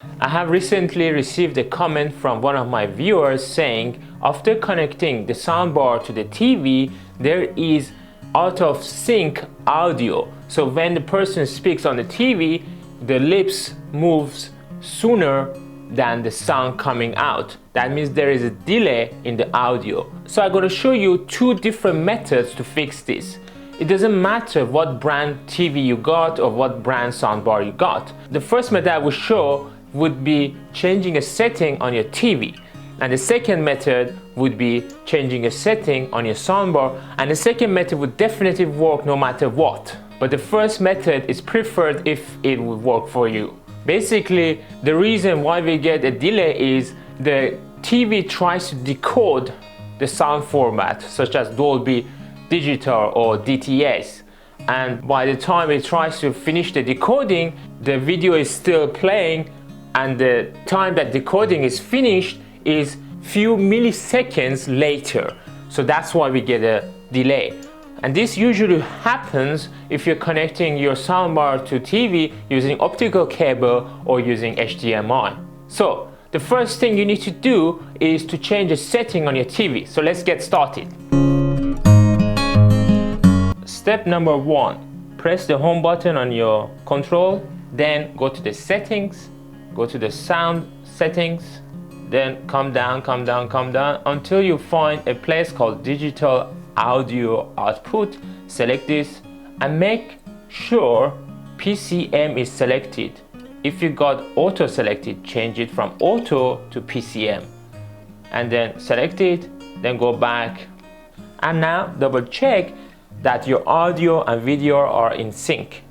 I have recently received a comment from one of my viewers saying after connecting the soundbar to the TV, there is out of sync audio. So when the person speaks on the TV, the lips moves sooner than the sound coming out. That means there is a delay in the audio. So I'm going to show you two different methods to fix this. It doesn't matter what brand TV you got or what brand soundbar you got. The first method I will show would be changing a setting on your TV. And the second method would be changing a setting on your soundbar. And the second method would definitely work no matter what. But the first method is preferred if it would work for you. Basically, the reason why we get a delay is the TV tries to decode the sound format, such as Dolby Digital or DTS. And by the time it tries to finish the decoding, the video is still playing, and the time that decoding is finished is few milliseconds later. So that's why we get a delay. And this usually happens if you're connecting your soundbar to TV using optical cable or using HDMI. So the first thing you need to do is to change a setting on your TV. So let's get started. Step number 1, press the home button on your control, then go to the settings, go to the sound settings, then come down until you find a place called digital audio output. Select this and make sure PCM is selected. If you got auto selected, change it from auto to PCM and then select it, then go back and now double check that your audio and video are in sync.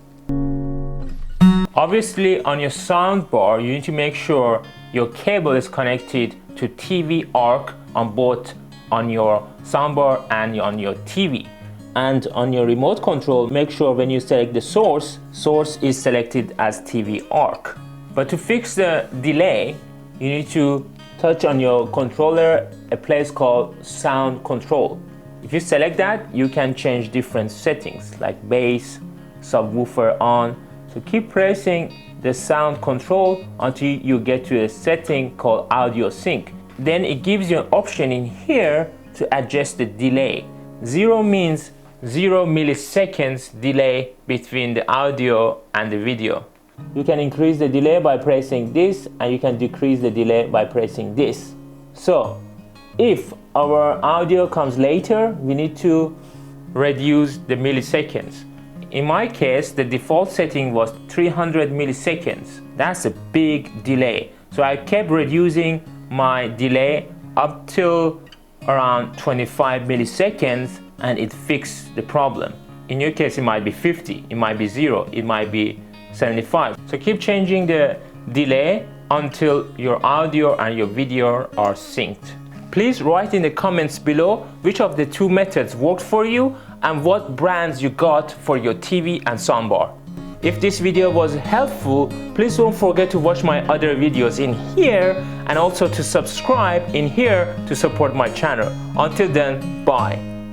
Obviously on your soundbar you need to make sure your cable is connected to TV eARC on both on your soundbar and on your TV. And on your remote control, make sure when you select the source is selected as TV eARC. But to fix the delay, you need to touch on your controller a place called sound control. If you select that, you can change different settings like bass, subwoofer on. So keep pressing the sound control until you get to a setting called audio sync. Then it gives you an option in here to adjust the delay. 0 means 0 milliseconds delay between the audio and the video. You can increase the delay by pressing this, and you can decrease the delay by pressing this. So if our audio comes later, we need to reduce the milliseconds. In my case, the default setting was 300 milliseconds. That's a big delay. So I kept reducing my delay up till around 25 milliseconds and it fixed the problem. In your case, it might be 50, it might be 0, it might be 75. So keep changing the delay until your audio and your video are synced. Please write in the comments below which of the two methods worked for you and what brands you got for your TV and soundbar. If this video was helpful, please don't forget to watch my other videos in here and also to subscribe in here to support my channel. Until then, bye.